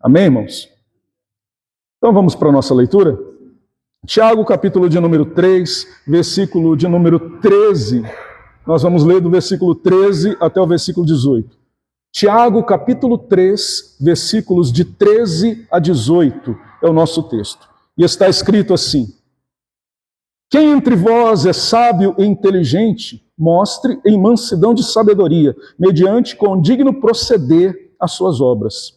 Amém, irmãos? Então vamos para a nossa leitura. Tiago, capítulo de número 3, versículo de número 13. Nós vamos ler do versículo 13 até o versículo 18. Tiago, capítulo 3, versículos de 13 a 18 é o nosso texto. E está escrito assim: quem entre vós é sábio e inteligente, mostre em mansidão de sabedoria, mediante condigno proceder as suas obras.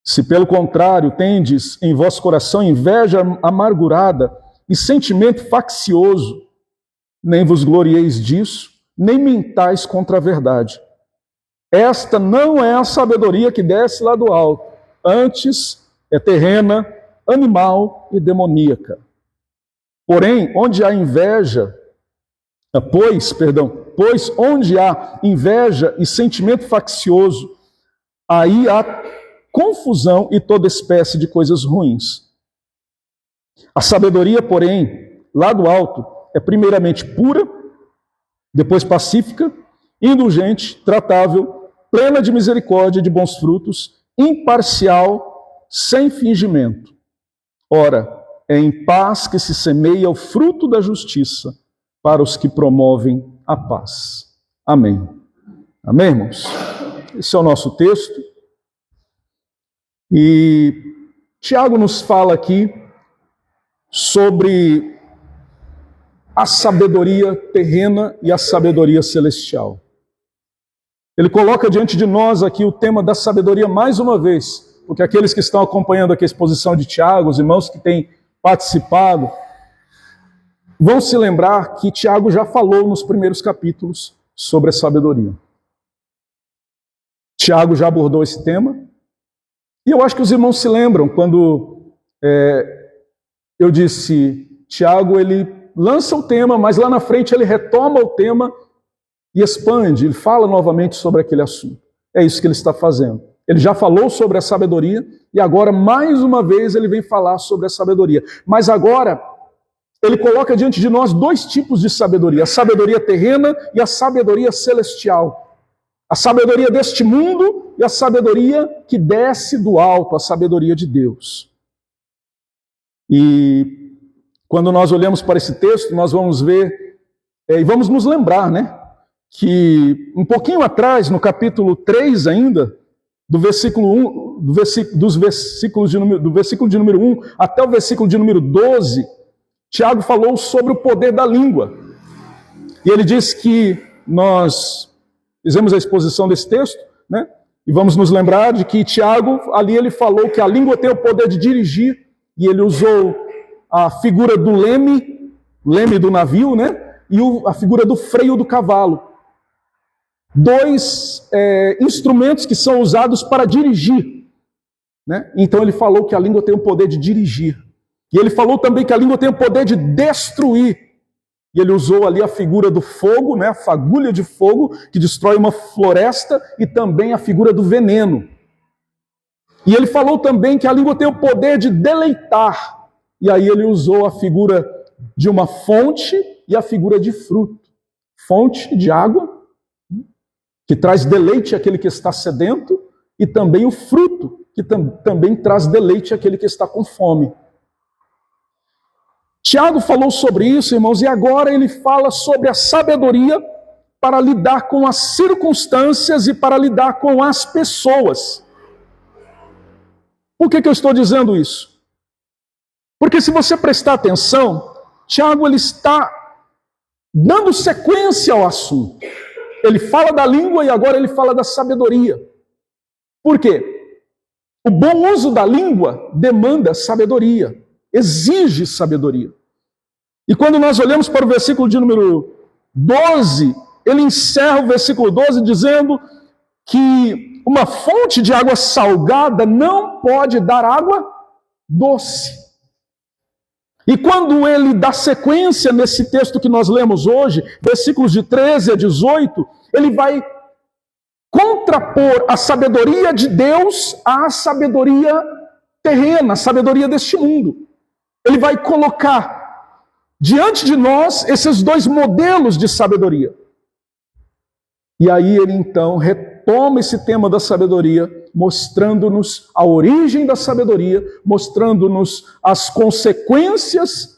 Se pelo contrário tendes em vosso coração inveja amargurada e sentimento faccioso, nem vos glorieis disso, nem mintais contra a verdade. Esta não é a sabedoria que desce lá do alto, antes é terrena, animal e demoníaca. Porém, onde há inveja, pois onde há inveja e sentimento faccioso, aí há confusão e toda espécie de coisas ruins. A sabedoria, porém, lá do alto, é primeiramente pura, depois pacífica, indulgente, tratável, plena de misericórdia e de bons frutos, imparcial, sem fingimento. Ora, é em paz que se semeia o fruto da justiça para os que promovem a paz. Amém. Amém, irmãos? Esse é o nosso texto. E Tiago nos fala aqui sobre a sabedoria terrena e a sabedoria celestial. Ele coloca diante de nós aqui o tema da sabedoria mais uma vez, porque aqueles que estão acompanhando aqui a exposição de Tiago, os irmãos que têm participado, vão se lembrar que Tiago já falou nos primeiros capítulos sobre a sabedoria. Tiago já abordou esse tema, e eu acho que os irmãos se lembram quando eu disse, Tiago ele lança o tema, mas lá na frente ele retoma o tema e expande, ele fala novamente sobre aquele assunto. É isso que ele está fazendo. Ele já falou sobre a sabedoria e agora, mais uma vez, ele vem falar sobre a sabedoria. Mas agora, ele coloca diante de nós dois tipos de sabedoria: a sabedoria terrena e a sabedoria celestial. A sabedoria deste mundo e a sabedoria que desce do alto, a sabedoria de Deus. E quando nós olhamos para esse texto, nós vamos ver, e vamos nos lembrar, que um pouquinho atrás, no capítulo 3 ainda, do versículo 1, do versículo de número 1 até o versículo de número 12, Tiago falou sobre o poder da língua. E ele diz que nós fizemos a exposição desse texto, e vamos nos lembrar de que Tiago, ali ele falou que a língua tem o poder de dirigir, e ele usou a figura do leme do navio, e a figura do freio do cavalo. Dois instrumentos que são usados para dirigir. Então ele falou que a língua tem o poder de dirigir. E ele falou também que a língua tem o poder de destruir. E ele usou ali a figura do fogo, a fagulha de fogo, que destrói uma floresta, e também a figura do veneno. E ele falou também que a língua tem o poder de deleitar. E aí ele usou a figura de uma fonte e a figura de fruto. Fonte de água, que traz deleite àquele que está sedento, e também o fruto, que também traz deleite àquele que está com fome. Tiago falou sobre isso, irmãos, e agora ele fala sobre a sabedoria para lidar com as circunstâncias e para lidar com as pessoas. Por que eu estou dizendo isso? Porque se você prestar atenção, Tiago ele está dando sequência ao assunto. Ele fala da língua e agora ele fala da sabedoria. Por quê? O bom uso da língua demanda sabedoria, exige sabedoria. E quando nós olhamos para o versículo de número 12, ele encerra o versículo 12 dizendo que uma fonte de água salgada não pode dar água doce. E quando ele dá sequência nesse texto que nós lemos hoje, versículos de 13 a 18, ele vai contrapor a sabedoria de Deus à sabedoria terrena, a sabedoria deste mundo. Ele vai colocar diante de nós esses dois modelos de sabedoria. E aí ele então retoma esse tema da sabedoria mostrando-nos a origem da sabedoria, mostrando-nos as consequências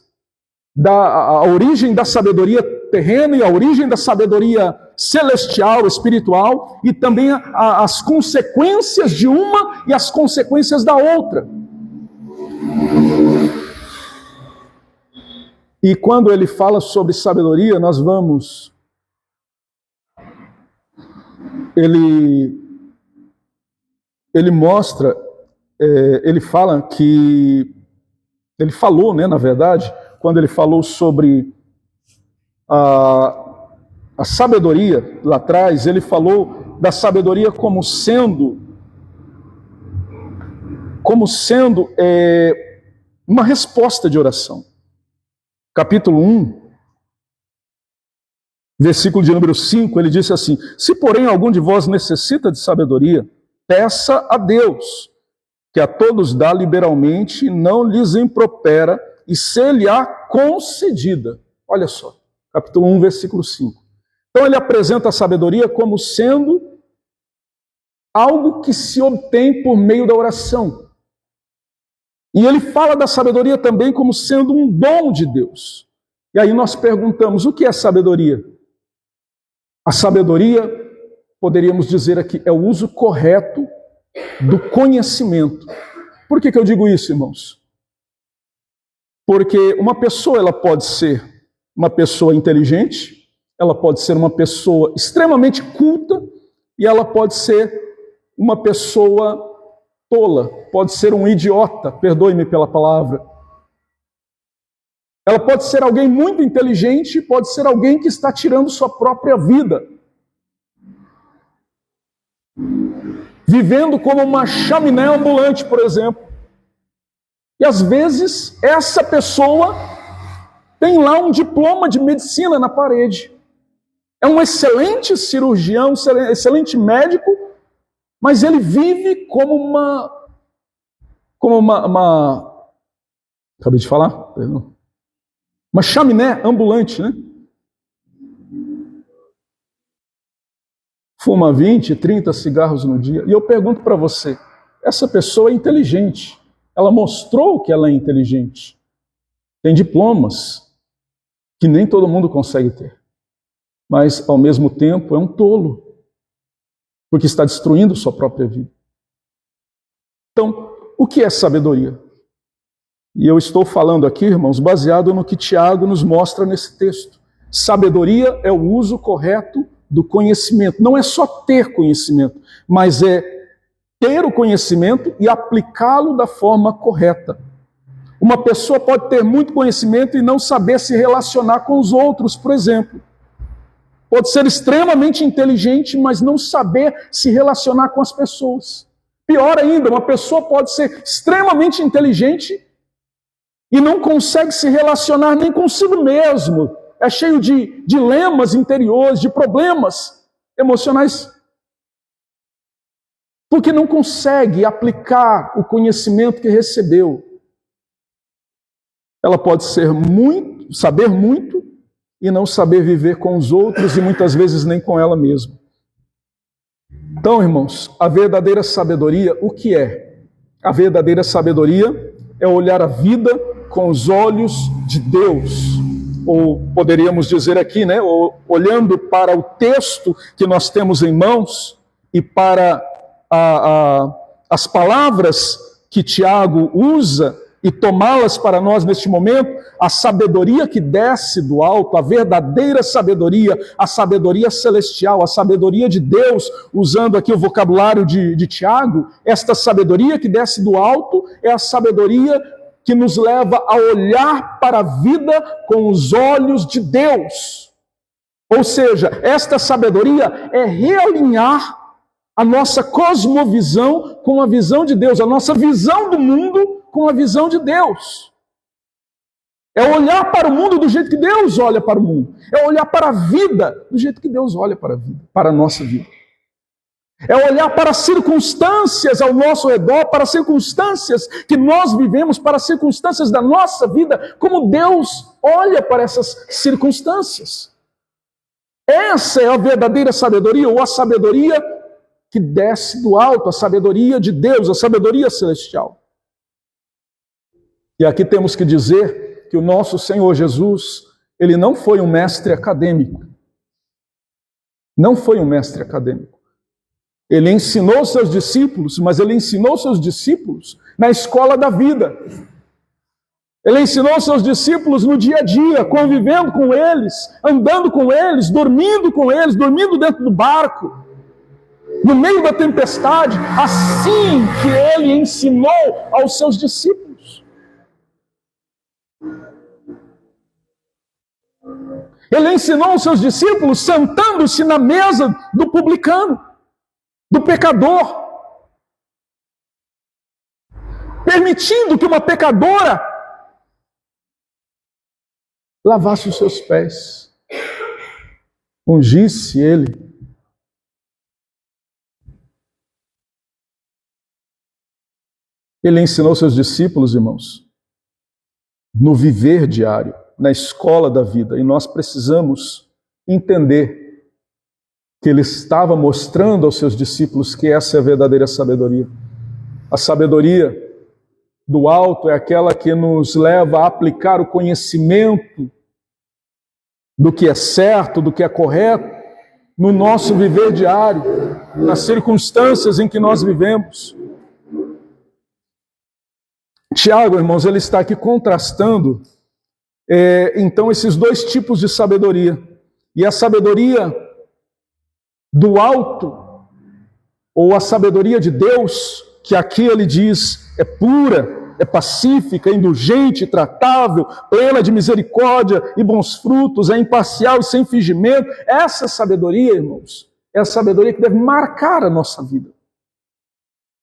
a origem da sabedoria terrena e a origem da sabedoria celestial, espiritual, e também as consequências de uma e as consequências da outra. E quando ele fala sobre sabedoria, nós vamos... Ele mostra, ele fala que... Ele falou, né, na verdade, quando ele falou sobre a sabedoria lá atrás, ele falou da sabedoria como sendo uma resposta de oração. Capítulo 1, versículo de número 5, ele disse assim: se porém algum de vós necessita de sabedoria, peça a Deus, que a todos dá liberalmente, e não lhes impropera, e ser-lhe-á concedida. Olha só, capítulo 1, versículo 5. Então ele apresenta a sabedoria como sendo algo que se obtém por meio da oração. E ele fala da sabedoria também como sendo um dom de Deus. E aí nós perguntamos, o que é sabedoria? A sabedoria, poderíamos dizer aqui, é o uso correto do conhecimento. Por que eu digo isso, irmãos? Porque uma pessoa, ela pode ser uma pessoa inteligente, ela pode ser uma pessoa extremamente culta, e ela pode ser uma pessoa tola, pode ser um idiota, perdoe-me pela palavra. Ela pode ser alguém muito inteligente, pode ser alguém que está tirando sua própria vida, vivendo como uma chaminé ambulante, por exemplo. E às vezes essa pessoa tem lá um diploma de medicina na parede. É um excelente cirurgião, excelente médico, mas ele vive como uma acabei de falar? Perdão. Uma chaminé ambulante, né? Fuma 20, 30 cigarros no dia. E eu pergunto para você, essa pessoa é inteligente. Ela mostrou que ela é inteligente. Tem diplomas que nem todo mundo consegue ter. Mas, ao mesmo tempo, é um tolo. Porque está destruindo sua própria vida. Então, o que é sabedoria? E eu estou falando aqui, irmãos, baseado no que Tiago nos mostra nesse texto. Sabedoria é o uso correto do conhecimento. Não é só ter conhecimento, mas é ter o conhecimento e aplicá-lo da forma correta. Uma pessoa pode ter muito conhecimento e não saber se relacionar com os outros, por exemplo. Pode ser extremamente inteligente, mas não saber se relacionar com as pessoas. Pior ainda, uma pessoa pode ser extremamente inteligente e não consegue se relacionar nem consigo mesmo. É cheio de dilemas interiores, de problemas emocionais. Porque não consegue aplicar o conhecimento que recebeu. Ela pode saber muito e não saber viver com os outros e muitas vezes nem com ela mesma. Então, irmãos, a verdadeira sabedoria, o que é? A verdadeira sabedoria é olhar a vida com os olhos de Deus. Ou poderíamos dizer aqui, né, olhando para o texto que nós temos em mãos e para as palavras que Tiago usa e tomá-las para nós neste momento, a sabedoria que desce do alto, a verdadeira sabedoria, a sabedoria celestial, a sabedoria de Deus, usando aqui o vocabulário de Tiago, esta sabedoria que desce do alto é a sabedoria que nos leva a olhar para a vida com os olhos de Deus. Ou seja, esta sabedoria é realinhar a nossa cosmovisão com a visão de Deus, a nossa visão do mundo com a visão de Deus. É olhar para o mundo do jeito que Deus olha para o mundo. É olhar para a vida do jeito que Deus olha para a vida, para a nossa vida. É olhar para as circunstâncias ao nosso redor, para as circunstâncias que nós vivemos, para as circunstâncias da nossa vida, como Deus olha para essas circunstâncias. Essa é a verdadeira sabedoria, ou a sabedoria que desce do alto, a sabedoria de Deus, a sabedoria celestial. E aqui temos que dizer que o nosso Senhor Jesus, ele não foi um mestre acadêmico. Não foi um mestre acadêmico. Ele ensinou seus discípulos, mas ele ensinou seus discípulos na escola da vida. Ele ensinou seus discípulos no dia a dia, convivendo com eles, andando com eles, dormindo dentro do barco, no meio da tempestade, assim que ele ensinou aos seus discípulos. Ele ensinou aos seus discípulos sentando-se na mesa do publicano, do pecador, permitindo que uma pecadora lavasse os seus pés, ungisse ele. Ele ensinou seus discípulos, irmãos, no viver diário, na escola da vida. E nós precisamos entender que ele estava mostrando aos seus discípulos que essa é a verdadeira sabedoria. A sabedoria do alto é aquela que nos leva a aplicar o conhecimento do que é certo, do que é correto, no nosso viver diário, nas circunstâncias em que nós vivemos. Tiago, irmãos, ele está aqui contrastando, então, esses dois tipos de sabedoria. E a sabedoria do alto, ou a sabedoria de Deus, que aqui ele diz é pura, é pacífica, é indulgente, tratável, plena de misericórdia e bons frutos, é imparcial e sem fingimento. Essa sabedoria, irmãos, é a sabedoria que deve marcar a nossa vida,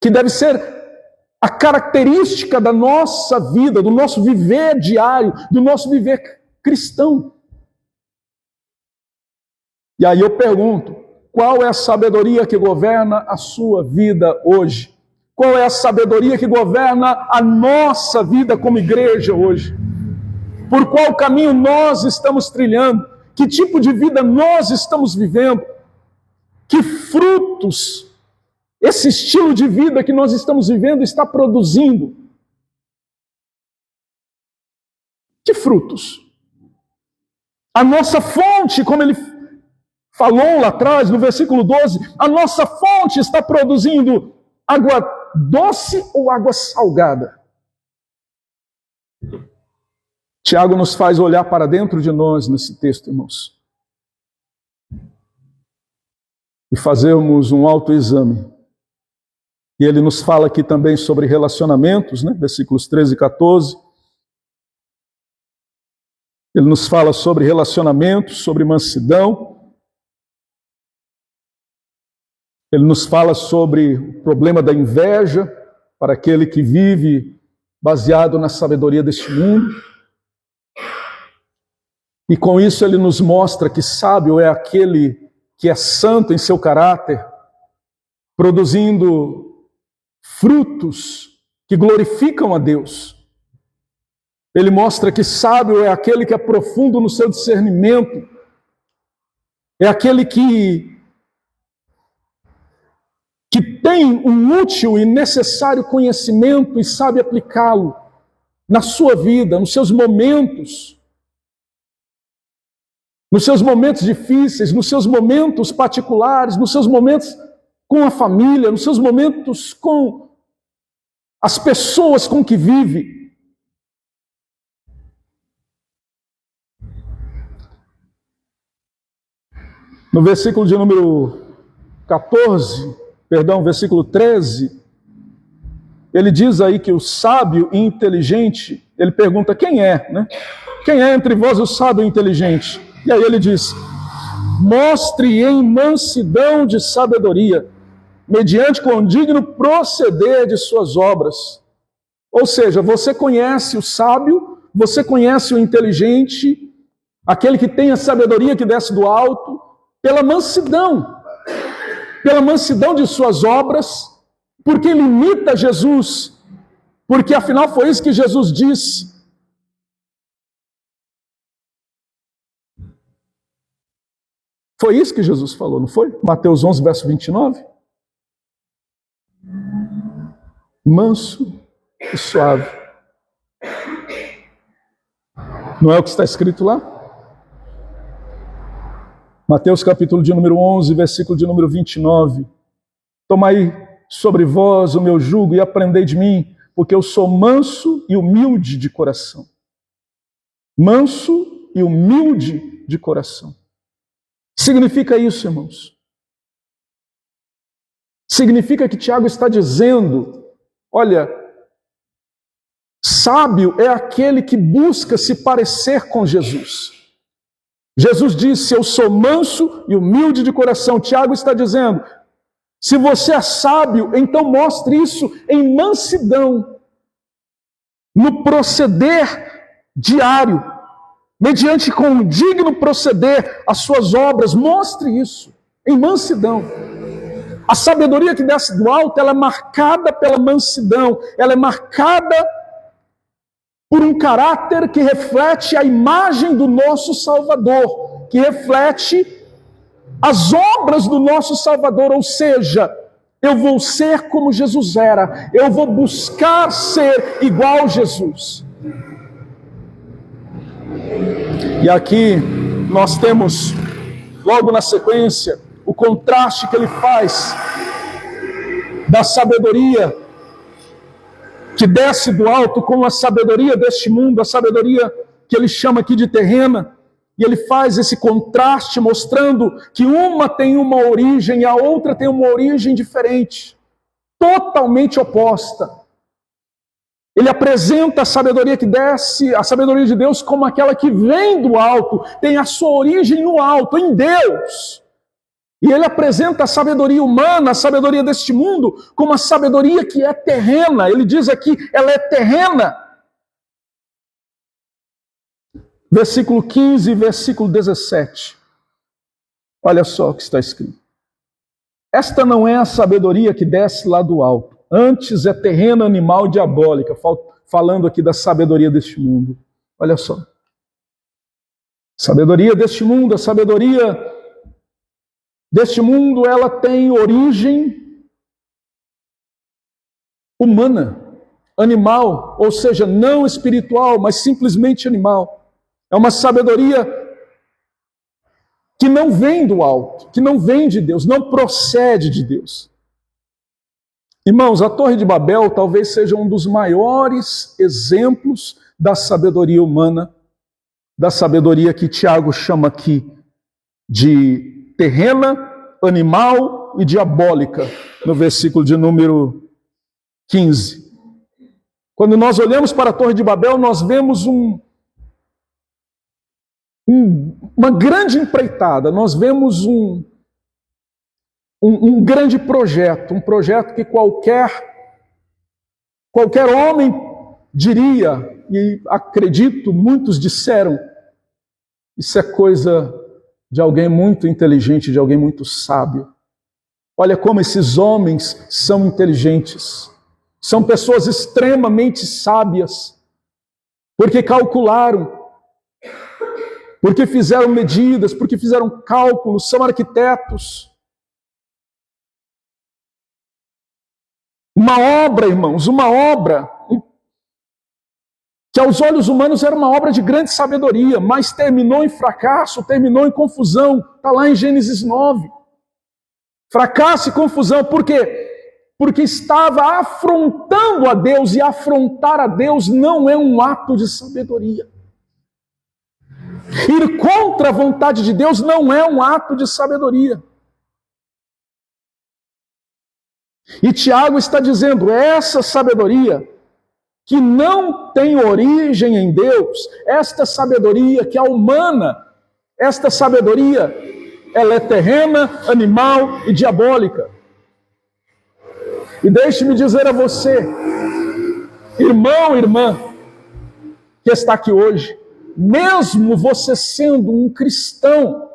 que deve ser a característica da nossa vida, do nosso viver diário, do nosso viver cristão. E aí eu pergunto, qual é a sabedoria que governa a sua vida hoje? Qual é a sabedoria que governa a nossa vida como igreja hoje? Por qual caminho nós estamos trilhando? Que tipo de vida nós estamos vivendo? Que frutos esse estilo de vida que nós estamos vivendo está produzindo? Que frutos? A nossa fonte, como ele falou lá atrás, no versículo 12, a nossa fonte está produzindo água doce ou água salgada? Tiago nos faz olhar para dentro de nós nesse texto, irmãos, e fazermos um autoexame. E ele nos fala aqui também sobre relacionamentos, né? Versículos 13 e 14. Ele nos fala sobre relacionamentos, sobre mansidão. Ele nos fala sobre o problema da inveja, para aquele que vive baseado na sabedoria deste mundo. E com isso ele nos mostra que sábio é aquele que é santo em seu caráter, produzindo frutos que glorificam a Deus. Ele mostra que sábio é aquele que é profundo no seu discernimento, é aquele que tem um útil e necessário conhecimento e sabe aplicá-lo na sua vida, nos seus momentos difíceis, nos seus momentos particulares, nos seus momentos com a família, nos seus momentos com as pessoas com que vive. No versículo de número 13, ele diz aí que o sábio e inteligente, ele pergunta quem é, né? Quem é entre vós o sábio e inteligente? E aí ele diz, mostre em mansidão de sabedoria, mediante condigno proceder de suas obras. Ou seja, você conhece o sábio, você conhece o inteligente, aquele que tem a sabedoria que desce do alto, pela mansidão de suas obras, porque ele imita Jesus, porque afinal foi isso que Jesus disse. Foi isso que Jesus falou, não foi? Mateus 11, verso 29. manso e suave. Não é o que está escrito lá? Mateus capítulo de número 11, versículo de número 29. Tomai sobre vós o meu jugo e aprendei de mim, porque eu sou manso e humilde de coração. Manso e humilde de coração. Significa isso, irmãos. Significa que Tiago está dizendo, olha, sábio é aquele que busca se parecer com Jesus. Jesus disse, eu sou manso e humilde de coração. Tiago está dizendo, se você é sábio, então mostre isso em mansidão, no proceder diário, mediante com um digno proceder as suas obras, mostre isso em mansidão. A sabedoria que desce do alto, ela é marcada pela mansidão, ela é marcada por um caráter que reflete a imagem do nosso Salvador, que reflete as obras do nosso Salvador, ou seja, eu vou ser como Jesus era, eu vou buscar ser igual a Jesus. E aqui nós temos, logo na sequência, o contraste que ele faz da sabedoria que desce do alto com a sabedoria deste mundo, a sabedoria que ele chama aqui de terrena, e ele faz esse contraste mostrando que uma tem uma origem e a outra tem uma origem diferente, totalmente oposta. Ele apresenta a sabedoria que desce, a sabedoria de Deus, como aquela que vem do alto, tem a sua origem no alto, em Deus. E ele apresenta a sabedoria humana, a sabedoria deste mundo, como a sabedoria que é terrena. Ele diz aqui, ela é terrena. Versículo 15 e versículo 17. Olha só o que está escrito. Esta não é a sabedoria que desce lá do alto. Antes é terrena, animal e diabólica. Falando aqui da sabedoria deste mundo. Olha só. Sabedoria deste mundo, a sabedoria deste mundo, ela tem origem humana, animal, ou seja, não espiritual, mas simplesmente animal. É uma sabedoria que não vem do alto, que não vem de Deus, não procede de Deus. Irmãos, a Torre de Babel talvez seja um dos maiores exemplos da sabedoria humana, da sabedoria que Tiago chama aqui de terrena, animal e diabólica, no versículo de número 15. Quando nós olhamos para a Torre de Babel, nós vemos uma grande empreitada, nós vemos um grande projeto, um projeto que qualquer homem diria, e acredito, muitos disseram, isso é coisa de alguém muito inteligente, de alguém muito sábio. Olha como esses homens são inteligentes. São pessoas extremamente sábias, porque calcularam, porque fizeram medidas, porque fizeram cálculos, são arquitetos. Uma obra, irmãos, uma obra que aos olhos humanos era uma obra de grande sabedoria, mas terminou em fracasso, terminou em confusão. Está lá em Gênesis 9. Fracasso e confusão, por quê? Porque estava afrontando a Deus, e afrontar a Deus não é um ato de sabedoria. Ir contra a vontade de Deus não é um ato de sabedoria. E Tiago está dizendo, essa sabedoria que não tem origem em Deus, esta sabedoria que é humana, esta sabedoria, ela é terrena, animal e diabólica. E deixe-me dizer a você, irmão, irmã, que está aqui hoje, mesmo você sendo um cristão,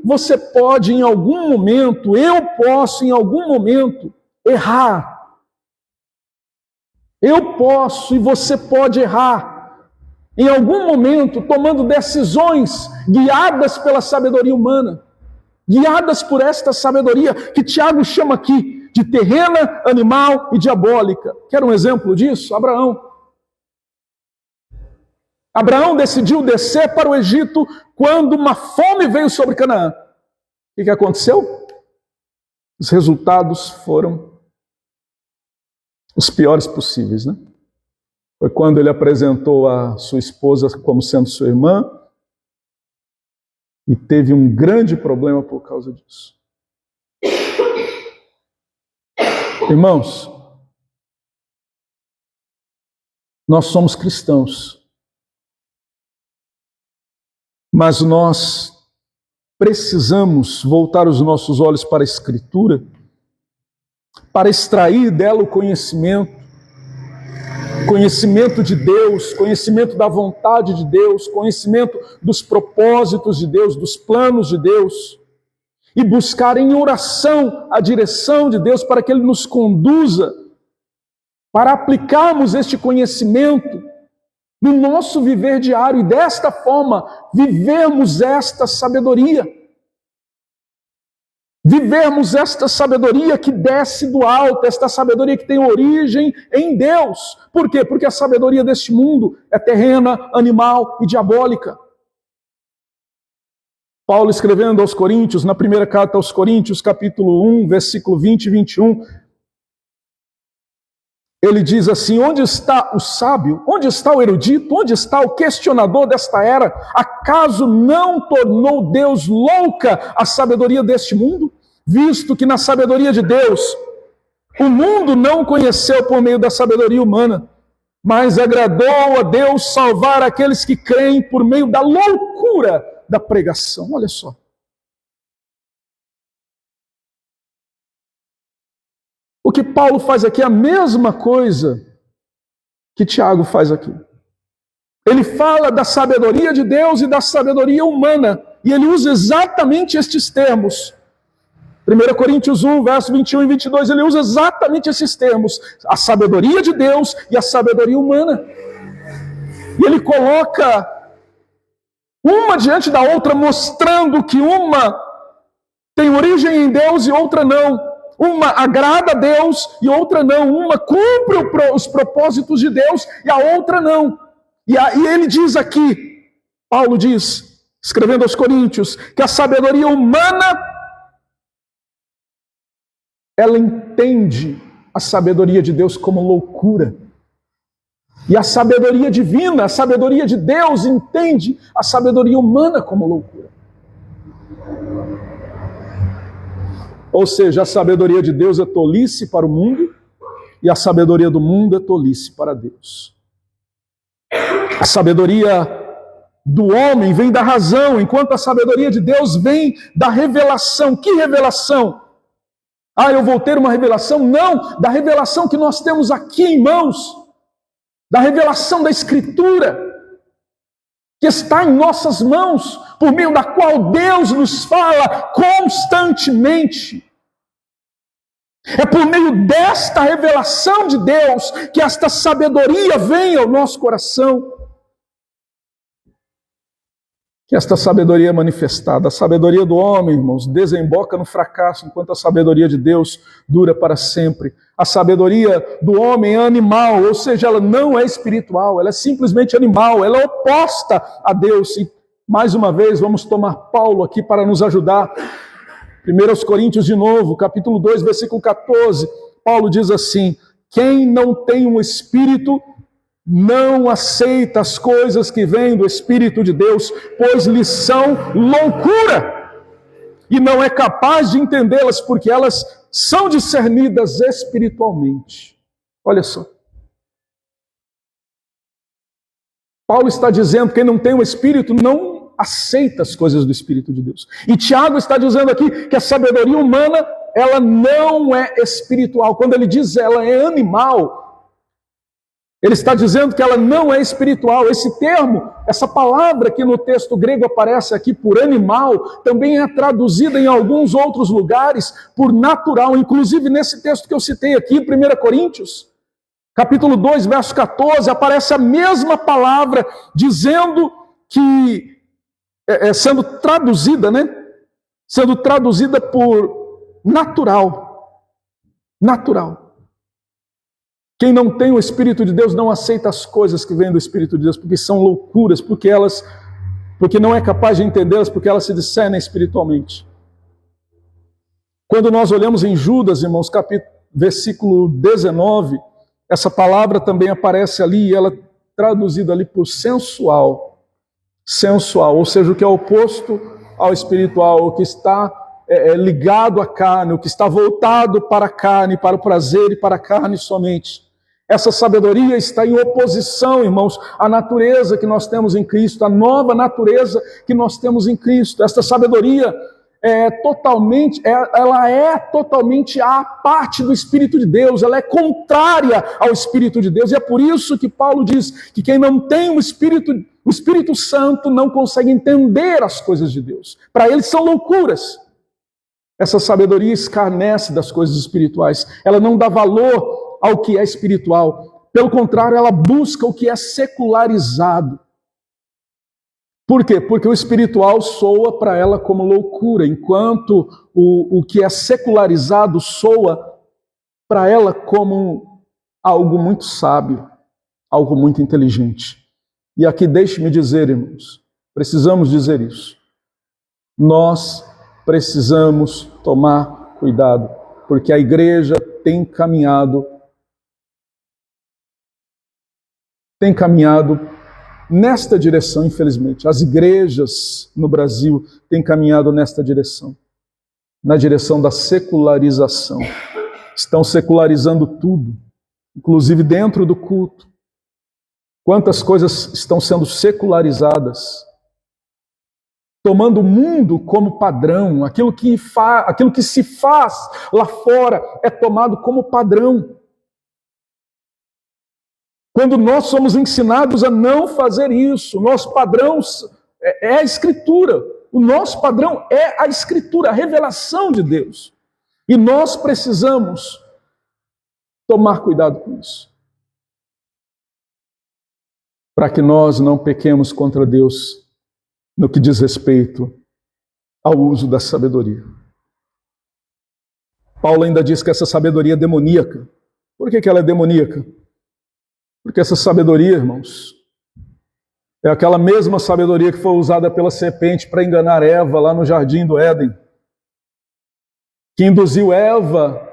você pode em algum momento, eu posso em algum momento errar. Eu posso e você pode errar em algum momento, tomando decisões guiadas pela sabedoria humana, guiadas por esta sabedoria que Tiago chama aqui de terrena, animal e diabólica. Quer um exemplo disso? Abraão. Abraão decidiu descer para o Egito quando uma fome veio sobre Canaã. O que aconteceu? Os resultados foram os piores possíveis, né? Foi quando ele apresentou a sua esposa como sendo sua irmã e teve um grande problema por causa disso. Irmãos, nós somos cristãos, mas nós precisamos voltar os nossos olhos para a Escritura, para extrair dela o conhecimento de Deus, conhecimento da vontade de Deus, conhecimento dos propósitos de Deus, dos planos de Deus, e buscar em oração a direção de Deus para que Ele nos conduza, para aplicarmos este conhecimento no nosso viver diário e desta forma vivermos esta sabedoria. Vivermos esta sabedoria que desce do alto, esta sabedoria que tem origem em Deus. Por quê? Porque a sabedoria deste mundo é terrena, animal e diabólica. Paulo escrevendo aos Coríntios, na primeira carta aos Coríntios, capítulo 1, versículo 20 e 21, ele diz assim: onde está o sábio? Onde está o erudito? Onde está o questionador desta era? Acaso não tornou Deus louca a sabedoria deste mundo? Visto que na sabedoria de Deus, o mundo não conheceu por meio da sabedoria humana, mas agradou a Deus salvar aqueles que creem por meio da loucura da pregação. Olha só. O que Paulo faz aqui é a mesma coisa que Tiago faz aqui. Ele fala da sabedoria de Deus e da sabedoria humana, e ele usa exatamente estes termos. 1 Coríntios 1, verso 21 e 22, ele usa exatamente esses termos, a sabedoria de Deus e a sabedoria humana. E ele coloca uma diante da outra, mostrando que uma tem origem em Deus e outra não. Uma agrada a Deus e outra não. Uma cumpre os propósitos de Deus e a outra não. E ele diz aqui, Paulo diz, escrevendo aos Coríntios, que a sabedoria humana, ela entende a sabedoria de Deus como loucura. E a sabedoria divina, a sabedoria de Deus, entende a sabedoria humana como loucura. Ou seja, a sabedoria de Deus é tolice para o mundo e a sabedoria do mundo é tolice para Deus. A sabedoria do homem vem da razão, enquanto a sabedoria de Deus vem da revelação. Que revelação? Eu vou ter uma revelação? Não, da revelação que nós temos aqui em mãos, da revelação da Escritura, que está em nossas mãos, por meio da qual Deus nos fala constantemente. É por meio desta revelação de Deus que esta sabedoria vem ao nosso coração. Que esta sabedoria é manifestada. A sabedoria do homem, irmãos, desemboca no fracasso, enquanto a sabedoria de Deus dura para sempre. A sabedoria do homem é animal, ou seja, ela não é espiritual, ela é simplesmente animal, ela é oposta a Deus. E, mais uma vez, vamos tomar Paulo aqui para nos ajudar. 1 Coríntios de novo, capítulo 2, versículo 14, Paulo diz assim: quem não tem um espírito não aceita as coisas que vêm do Espírito de Deus, pois lhes são loucura, e não é capaz de entendê-las, porque elas são discernidas espiritualmente. Olha só. Paulo está dizendo que quem não tem um Espírito não aceita as coisas do Espírito de Deus. E Tiago está dizendo aqui que a sabedoria humana, ela não é espiritual. Quando ele diz ela é animal, ele está dizendo que ela não é espiritual. Esse termo, essa palavra que no texto grego aparece aqui por animal, também é traduzida em alguns outros lugares por natural. Inclusive nesse texto que eu citei aqui, 1 Coríntios, capítulo 2, verso 14, aparece a mesma palavra, dizendo que, sendo traduzida, né? Sendo traduzida por natural. Natural. Quem não tem o Espírito de Deus não aceita as coisas que vêm do Espírito de Deus, porque são loucuras, porque não é capaz de entendê-las, porque elas se discernem espiritualmente. Quando nós olhamos em Judas, irmãos, versículo 19, essa palavra também aparece ali, e ela é traduzida ali por sensual. Sensual, ou seja, o que é oposto ao espiritual, o que está ligado à carne, o que está voltado para a carne, para o prazer e para a carne somente. Essa sabedoria está em oposição, irmãos, à natureza que nós temos em Cristo, à nova natureza que nós temos em Cristo. Esta sabedoria ela é totalmente a parte do Espírito de Deus, ela é contrária ao Espírito de Deus, e é por isso que Paulo diz que quem não tem o Espírito Santo não consegue entender as coisas de Deus. Para eles são loucuras. Essa sabedoria escarnece das coisas espirituais, ela não dá valor ao que é espiritual, pelo contrário, ela busca o que é secularizado. Por quê? Porque o espiritual soa para ela como loucura, enquanto o que é secularizado soa para ela como algo muito sábio, algo muito inteligente. E aqui deixe-me dizer, irmãos, precisamos dizer isso. Nós precisamos tomar cuidado, porque a igreja tem caminhado nesta direção, infelizmente. As igrejas no Brasil têm caminhado nesta direção, na direção da secularização. Estão secularizando tudo, inclusive dentro do culto. Quantas coisas estão sendo secularizadas, tomando o mundo como padrão. Aquilo que se faz lá fora é tomado como padrão. Quando nós somos ensinados a não fazer isso, o nosso padrão é a Escritura. O nosso padrão é a Escritura, a revelação de Deus. E nós precisamos tomar cuidado com isso, para que nós não pequemos contra Deus no que diz respeito ao uso da sabedoria. Paulo ainda diz que essa sabedoria é demoníaca. Por que ela é demoníaca? Porque essa sabedoria, irmãos, é aquela mesma sabedoria que foi usada pela serpente para enganar Eva lá no jardim do Éden, que induziu Eva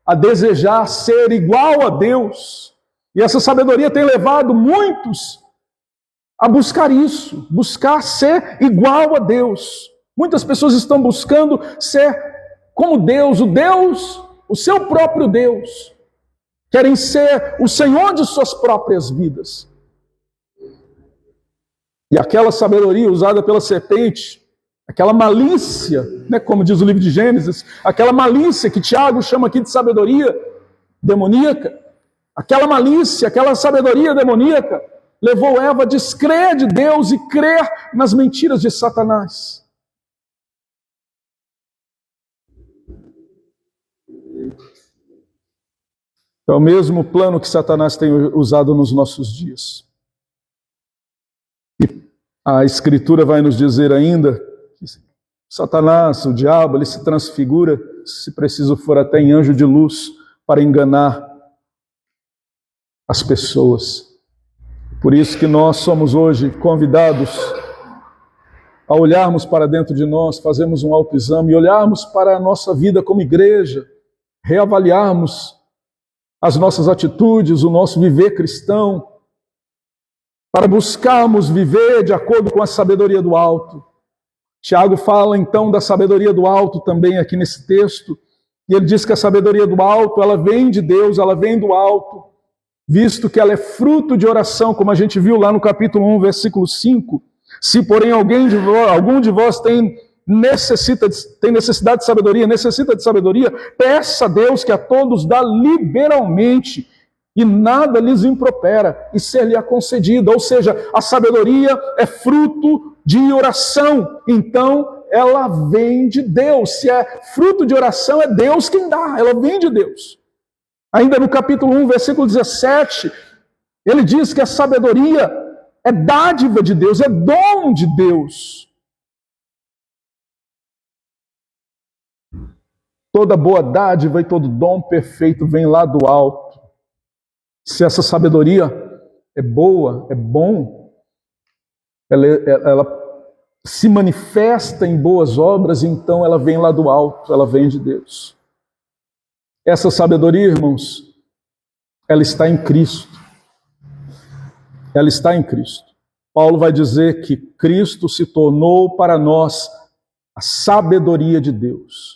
a desejar ser igual a Deus. E essa sabedoria tem levado muitos a buscar isso, buscar ser igual a Deus. Muitas pessoas estão buscando ser como Deus, o seu próprio Deus. Querem ser o Senhor de suas próprias vidas. E aquela sabedoria usada pela serpente, aquela malícia, como diz o livro de Gênesis, aquela malícia que Tiago chama aqui de sabedoria demoníaca, aquela malícia, aquela sabedoria demoníaca, levou Eva a descrer de Deus e crer nas mentiras de Satanás. É o mesmo plano que Satanás tem usado nos nossos dias. E a Escritura vai nos dizer ainda que Satanás, o diabo, ele se transfigura, se preciso for até em anjo de luz, para enganar as pessoas. Por isso que nós somos hoje convidados a olharmos para dentro de nós, fazermos um autoexame e olharmos para a nossa vida como igreja, reavaliarmos as nossas atitudes, o nosso viver cristão, para buscarmos viver de acordo com a sabedoria do alto. Tiago fala então da sabedoria do alto também aqui nesse texto, e ele diz que a sabedoria do alto, ela vem de Deus, ela vem do alto, visto que ela é fruto de oração, como a gente viu lá no capítulo 1, versículo 5. Se, porém, algum de vós tem necessidade de sabedoria, necessita de sabedoria, peça a Deus que a todos dá liberalmente e nada lhes impropera e ser-lhe concedida. Ou seja, a sabedoria é fruto de oração, então ela vem de Deus. Se é fruto de oração, é Deus quem dá, ela vem de Deus. Ainda no capítulo 1, versículo 17, ele diz que a sabedoria é dádiva de Deus, é dom de Deus. Toda boa dádiva e todo dom perfeito vem lá do alto. Se essa sabedoria é boa, é bom, ela se manifesta em boas obras, então ela vem lá do alto, ela vem de Deus. Essa sabedoria, irmãos, ela está em Cristo. Ela está em Cristo. Paulo vai dizer que Cristo se tornou para nós a sabedoria de Deus.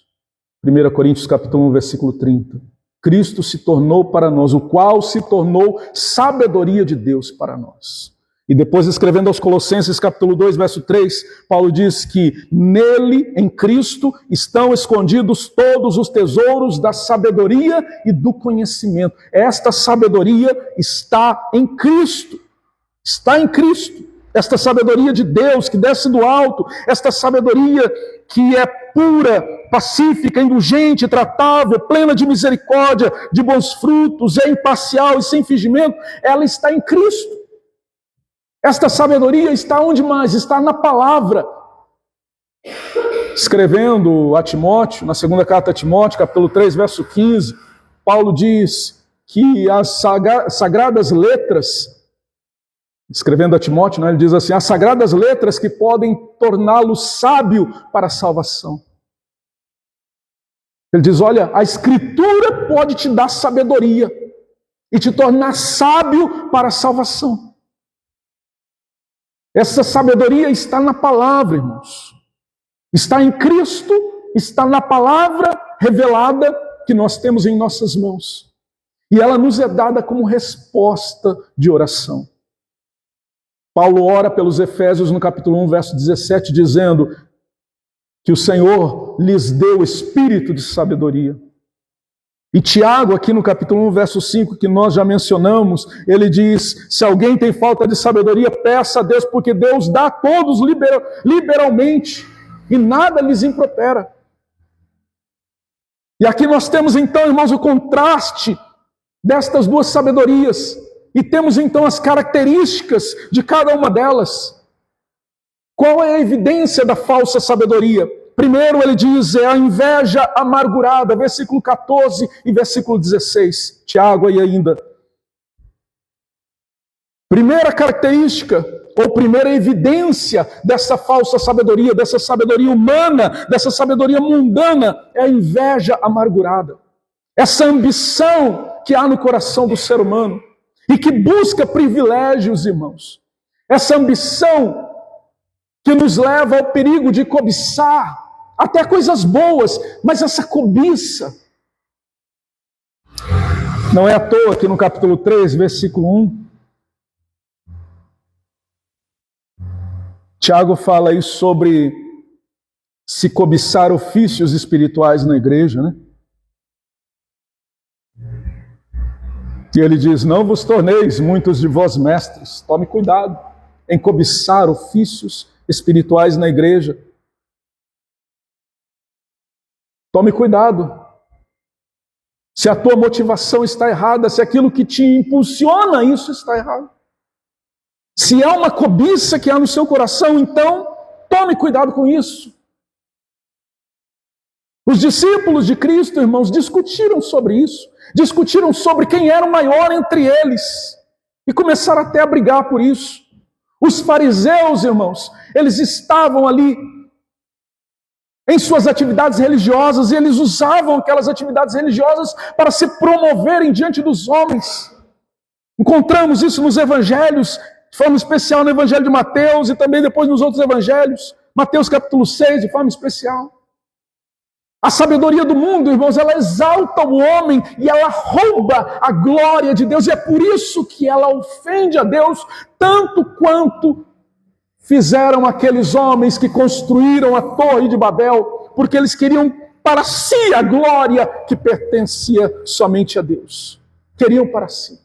1 Coríntios capítulo 1, versículo 30. Cristo se tornou para nós, o qual se tornou sabedoria de Deus para nós. E depois, escrevendo aos Colossenses capítulo 2, verso 3, Paulo diz que nele, em Cristo, estão escondidos todos os tesouros da sabedoria e do conhecimento. Esta sabedoria está em Cristo. Está em Cristo. Esta sabedoria de Deus que desce do alto, esta sabedoria que é pura, pacífica, indulgente, tratável, plena de misericórdia, de bons frutos, é imparcial e sem fingimento, ela está em Cristo. Esta sabedoria está onde mais? Está na palavra. Escrevendo a Timóteo, na segunda carta a Timóteo, capítulo 3, verso 15, Paulo diz que as sagradas letras, escrevendo a Timóteo, ele diz assim, as sagradas letras que podem torná-lo sábio para a salvação. Ele diz, olha, a Escritura pode te dar sabedoria e te tornar sábio para a salvação. Essa sabedoria está na palavra, irmãos. Está em Cristo, está na palavra revelada que nós temos em nossas mãos. E ela nos é dada como resposta de oração. Paulo ora pelos Efésios no capítulo 1, verso 17, dizendo que o Senhor lhes deu espírito de sabedoria. E Tiago, aqui no capítulo 1, verso 5, que nós já mencionamos, ele diz, se alguém tem falta de sabedoria, peça a Deus, porque Deus dá a todos liberalmente, e nada lhes impropera. E aqui nós temos então, irmãos, o contraste destas duas sabedorias, e temos então as características de cada uma delas. Qual é a evidência da falsa sabedoria? Primeiro ele diz, é a inveja amargurada, versículo 14 e versículo 16. Tiago aí ainda. Primeira característica, ou primeira evidência dessa falsa sabedoria, dessa sabedoria humana, dessa sabedoria mundana, é a inveja amargurada. Essa ambição que há no coração do ser humano e que busca privilégios, irmãos. Essa ambição que nos leva ao perigo de cobiçar até coisas boas, mas essa cobiça. Não é à toa que no capítulo 3, versículo 1, Tiago fala aí sobre se cobiçar ofícios espirituais na igreja, né? E ele diz, não vos torneis muitos de vós mestres, tome cuidado em cobiçar ofícios espirituais na igreja. Tome cuidado. Se a tua motivação está errada, se aquilo que te impulsiona a isso está errado. Se há uma cobiça que há no seu coração, então tome cuidado com isso. Os discípulos de Cristo, irmãos, discutiram sobre isso. Discutiram sobre quem era o maior entre eles. E começaram até a brigar por isso. Os fariseus, irmãos, eles estavam ali em suas atividades religiosas, e eles usavam aquelas atividades religiosas para se promoverem diante dos homens. Encontramos isso nos evangelhos, de forma especial no evangelho de Mateus e também depois nos outros evangelhos. Mateus capítulo 6, de forma especial. A sabedoria do mundo, irmãos, ela exalta o homem e ela rouba a glória de Deus. E é por isso que ela ofende a Deus tanto quanto fizeram aqueles homens que construíram a Torre de Babel, porque eles queriam para si a glória que pertencia somente a Deus. Queriam para si.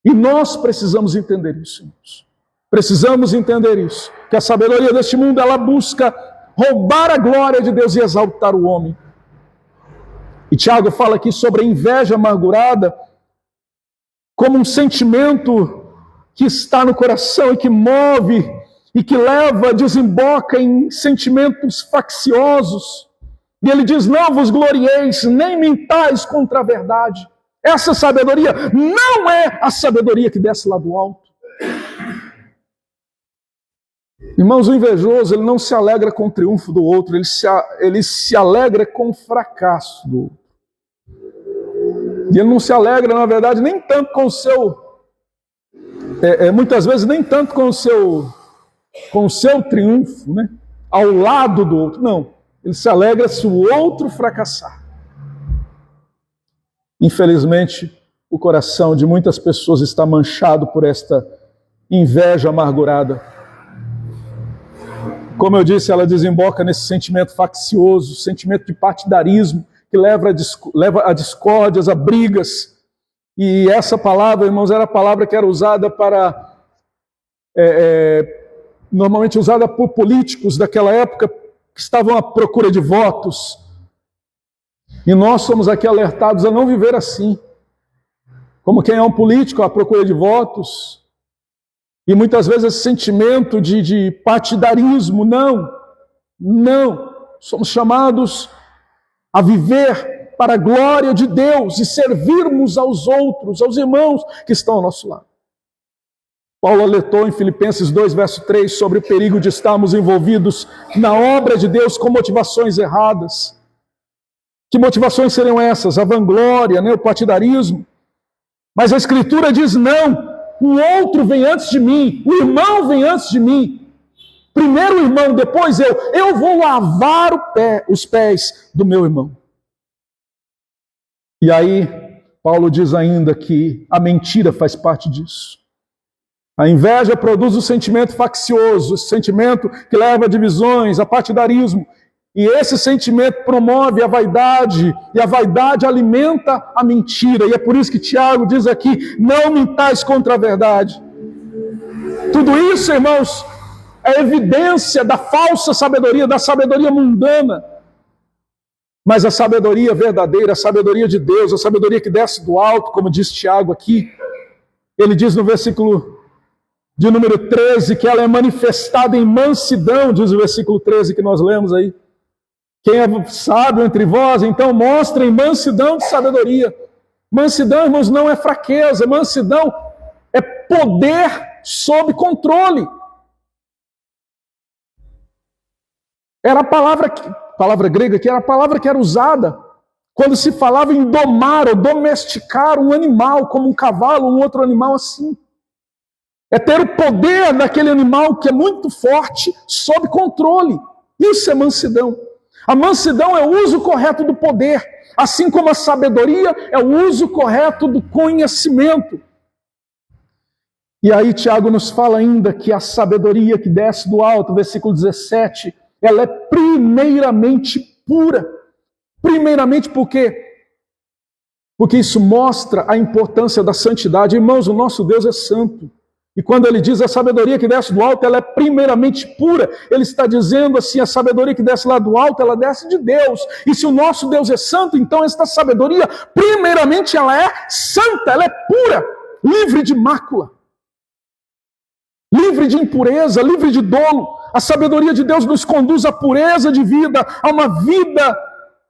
E nós precisamos entender isso, irmãos. Precisamos entender isso. Que a sabedoria deste mundo, ela busca roubar a glória de Deus e exaltar o homem. E Tiago fala aqui sobre a inveja amargurada como um sentimento que está no coração e que move e que leva, desemboca em sentimentos facciosos, E ele diz, não vos glorieis, nem mintais contra a verdade. Essa sabedoria não é a sabedoria que desce lá do alto. Irmãos, o invejoso, ele não se alegra com o triunfo do outro, ele se alegra com o fracasso do outro. E ele não se alegra, na verdade, nem tanto com o seu... muitas vezes, nem tanto com o seu triunfo, né? Ao lado do outro. Não, ele se alegra se o outro fracassar. Infelizmente, o coração de muitas pessoas está manchado por esta inveja amargurada. Como eu disse, ela desemboca nesse sentimento faccioso, sentimento de partidarismo, que leva a discórdias, a brigas. E essa palavra, irmãos, era a palavra que era usada para... normalmente usada por políticos daquela época, que estavam à procura de votos. E nós somos aqui alertados a não viver assim. Como quem é um político à procura de votos. E muitas vezes esse sentimento de partidarismo, não. Somos chamados a viver para a glória de Deus e servirmos aos outros, aos irmãos que estão ao nosso lado. Paulo alertou em Filipenses 2, verso 3, sobre o perigo de estarmos envolvidos na obra de Deus com motivações erradas. Que motivações seriam essas? A vanglória, né? O partidarismo. Mas a Escritura diz não. O outro vem antes de mim, o irmão vem antes de mim. Primeiro o irmão, depois eu. Eu vou lavar os pés do meu irmão. E aí, Paulo diz ainda que a mentira faz parte disso. A inveja produz o sentimento faccioso, esse sentimento que leva a divisões, a partidarismo. E esse sentimento promove a vaidade, e a vaidade alimenta a mentira. E é por isso que Tiago diz aqui, não mintais contra a verdade. Tudo isso, irmãos, é evidência da falsa sabedoria, da sabedoria mundana. Mas a sabedoria verdadeira, a sabedoria de Deus, a sabedoria que desce do alto, como diz Tiago aqui, ele diz no versículo de número 13, que ela é manifestada em mansidão, diz o versículo 13 que nós lemos aí. Quem é sábio entre vós, então mostrem mansidão de sabedoria. Mansidão, irmãos, não é fraqueza. Mansidão é poder sob controle. Era a palavra grega, que era a palavra que era usada quando se falava em domar ou domesticar um animal, como um cavalo, um outro animal assim. É ter o poder daquele animal que é muito forte sob controle. Isso é mansidão. A mansidão é o uso correto do poder, assim como a sabedoria é o uso correto do conhecimento. E aí Tiago nos fala ainda que a sabedoria que desce do alto, versículo 17, ela é primeiramente pura. Primeiramente por quê? Porque isso mostra a importância da santidade. Irmãos, o nosso Deus é santo. E quando ele diz a sabedoria que desce do alto, ela é primeiramente pura. Ele está dizendo assim, a sabedoria que desce lá do alto, ela desce de Deus. E se o nosso Deus é santo, então esta sabedoria, primeiramente ela é santa, ela é pura, livre de mácula, livre de impureza, livre de dolo. A sabedoria de Deus nos conduz à pureza de vida, a uma vida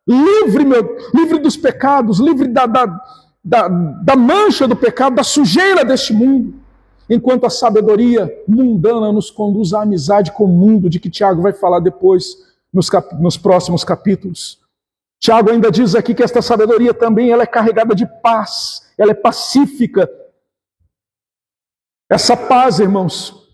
livre dos pecados, livre da mancha do pecado, da sujeira deste mundo. Enquanto a sabedoria mundana nos conduz à amizade com o mundo, de que Tiago vai falar depois, nos próximos capítulos. Tiago ainda diz aqui que esta sabedoria também ela é carregada de paz, ela é pacífica. Essa paz, irmãos,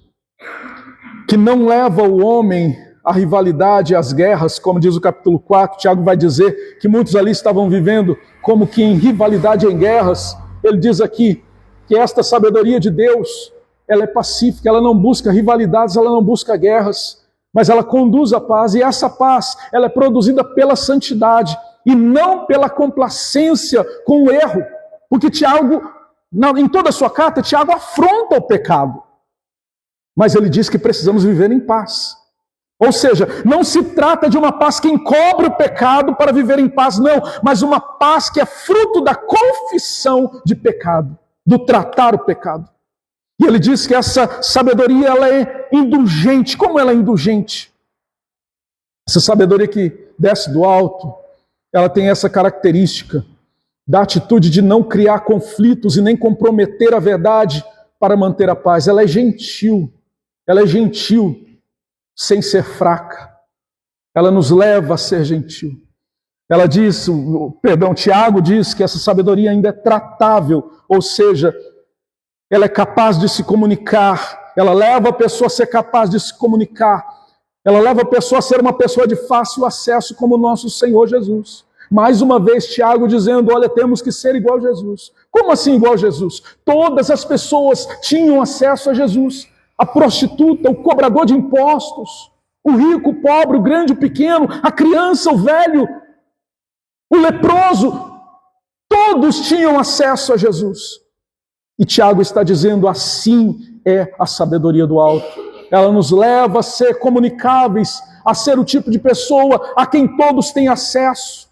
que não leva o homem à rivalidade, às guerras, como diz o capítulo 4, Tiago vai dizer que muitos ali estavam vivendo como que em rivalidade, em guerras. Ele diz aqui que esta sabedoria de Deus, ela é pacífica, ela não busca rivalidades, ela não busca guerras, mas ela conduz à paz, e essa paz, ela é produzida pela santidade, e não pela complacência com o erro, porque Tiago, em toda a sua carta, Tiago afronta o pecado, mas ele diz que precisamos viver em paz. Ou seja, não se trata de uma paz que encobre o pecado para viver em paz, não, mas uma paz que é fruto da confissão de pecado, do tratar o pecado. E ele diz que essa sabedoria ela é indulgente. Como ela é indulgente? Essa sabedoria que desce do alto, ela tem essa característica da atitude de não criar conflitos e nem comprometer a verdade para manter a paz. Ela é gentil sem ser fraca. Ela nos leva a ser gentil. Ela diz, Tiago diz que essa sabedoria ainda é tratável, ou seja, ela é capaz de se comunicar, ela leva a pessoa a ser capaz de se comunicar, ela leva a pessoa a ser uma pessoa de fácil acesso como o nosso Senhor Jesus. Mais uma vez, Tiago dizendo, olha, temos que ser igual a Jesus. Como assim igual a Jesus? Todas as pessoas tinham acesso a Jesus. A prostituta, o cobrador de impostos, o rico, o pobre, o grande, o pequeno, a criança, o velho, o leproso, todos tinham acesso a Jesus. E Tiago está dizendo, assim é a sabedoria do alto. Ela nos leva a ser comunicáveis, a ser o tipo de pessoa a quem todos têm acesso.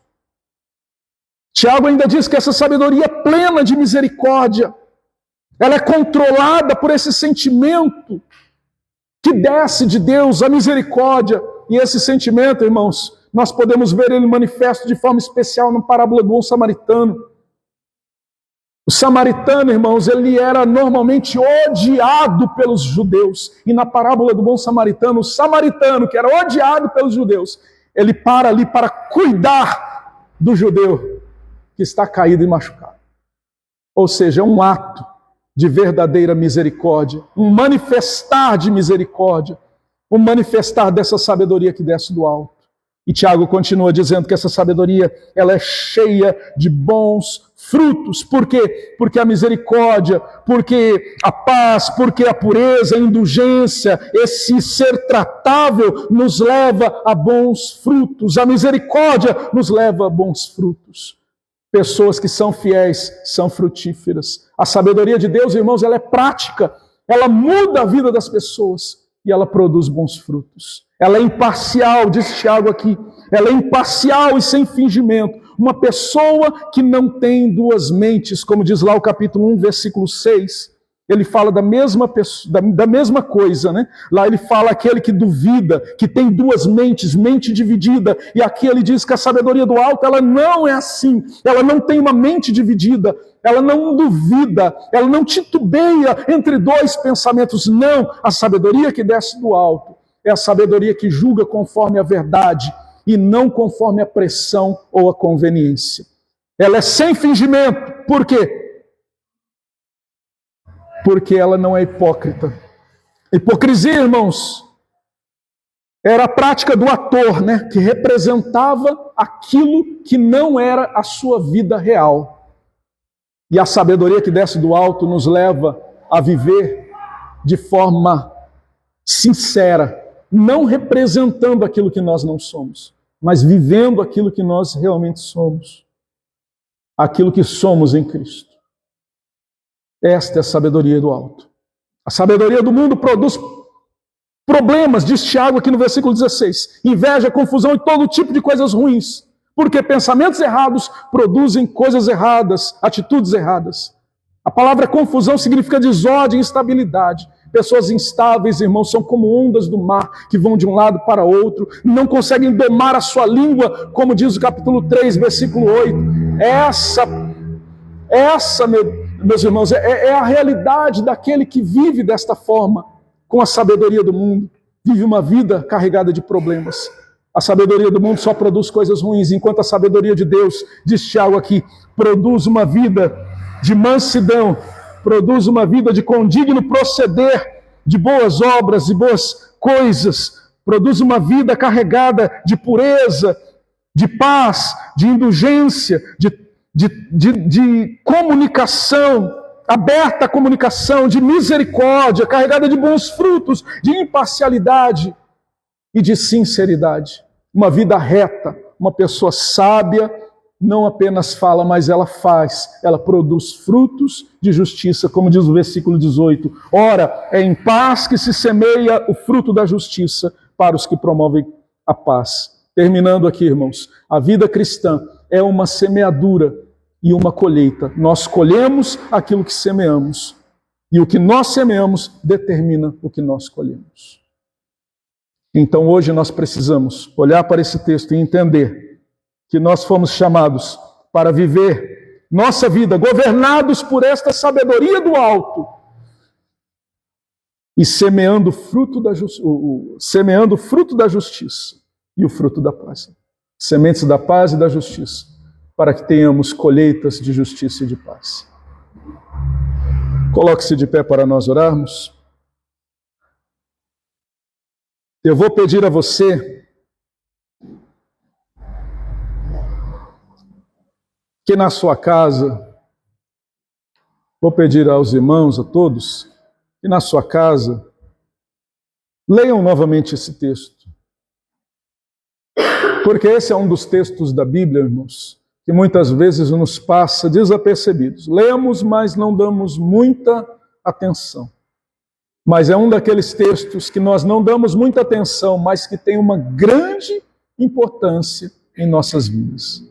Tiago ainda diz que essa sabedoria é plena de misericórdia. Ela é controlada por esse sentimento que desce de Deus, a misericórdia. E esse sentimento, irmãos, nós podemos ver ele manifesto de forma especial na parábola do bom samaritano. O samaritano, irmãos, ele era normalmente odiado pelos judeus. E na parábola do bom samaritano, o samaritano, que era odiado pelos judeus, ele para ali para cuidar do judeu que está caído e machucado. Ou seja, é um ato de verdadeira misericórdia, um manifestar de misericórdia, um manifestar dessa sabedoria que desce do alto. E Tiago continua dizendo que essa sabedoria, ela é cheia de bons frutos. Por quê? Porque a misericórdia, porque a paz, porque a pureza, a indulgência, esse ser tratável nos leva a bons frutos. A misericórdia nos leva a bons frutos. Pessoas que são fiéis são frutíferas. A sabedoria de Deus, irmãos, ela é prática. Ela muda a vida das pessoas e ela produz bons frutos. Ela é imparcial, diz Tiago aqui. Ela é imparcial e sem fingimento. Uma pessoa que não tem duas mentes, como diz lá o capítulo 1, versículo 6. Ele fala da mesma coisa, né? Lá ele fala aquele que duvida, que tem duas mentes, mente dividida. E aqui ele diz que a sabedoria do alto, ela não é assim. Ela não tem uma mente dividida. Ela não duvida. Ela não titubeia entre dois pensamentos. Não. A sabedoria que desce do alto é a sabedoria que julga conforme a verdade e não conforme a pressão ou a conveniência. Ela é sem fingimento. Por quê? Porque ela não é hipócrita. Hipocrisia, irmãos, era a prática do ator, né, que representava aquilo que não era a sua vida real. E a sabedoria que desce do alto nos leva a viver de forma sincera, não representando aquilo que nós não somos, mas vivendo aquilo que nós realmente somos, aquilo que somos em Cristo. Esta é a sabedoria do alto. A sabedoria do mundo produz problemas, diz Tiago aqui no versículo 16. Inveja, confusão e todo tipo de coisas ruins. Porque pensamentos errados produzem coisas erradas, atitudes erradas. A palavra confusão significa desordem e instabilidade. Pessoas instáveis, irmãos, são como ondas do mar que vão de um lado para outro, não conseguem domar a sua língua, como diz o capítulo 3, versículo 8. Essa, meus irmãos, é a realidade daquele que vive desta forma, com a sabedoria do mundo, vive uma vida carregada de problemas. A sabedoria do mundo só produz coisas ruins, enquanto a sabedoria de Deus, diz Tiago aqui, produz uma vida de mansidão, produz uma vida de condigno proceder, de boas obras e boas coisas, produz uma vida carregada de pureza, de paz, de indulgência, de comunicação, aberta à comunicação, de misericórdia, carregada de bons frutos, de imparcialidade e de sinceridade. Uma vida reta, uma pessoa sábia, não apenas fala, mas ela faz, ela produz frutos de justiça, como diz o versículo 18. Ora, é em paz que se semeia o fruto da justiça para os que promovem a paz. Terminando aqui, irmãos, a vida cristã é uma semeadura e uma colheita. Nós colhemos aquilo que semeamos. E o que nós semeamos determina o que nós colhemos. Então hoje nós precisamos olhar para esse texto e entender que nós fomos chamados para viver nossa vida governados por esta sabedoria do alto e semeando fruto da justiça e o fruto da paz. Sementes da paz e da justiça, para que tenhamos colheitas de justiça e de paz. Coloque-se de pé para nós orarmos. Eu vou pedir a você que na sua casa, vou pedir aos irmãos, a todos, que na sua casa leiam novamente esse texto. Porque esse é um dos textos da Bíblia, irmãos, que muitas vezes nos passa desapercebidos. Lemos, mas não damos muita atenção. Mas é um daqueles textos que nós não damos muita atenção, mas que tem uma grande importância em nossas vidas.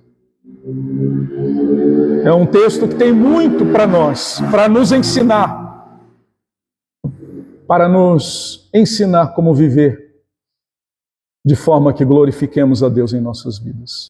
É um texto que tem muito para nós, para nos ensinar como viver de forma que glorifiquemos a Deus em nossas vidas.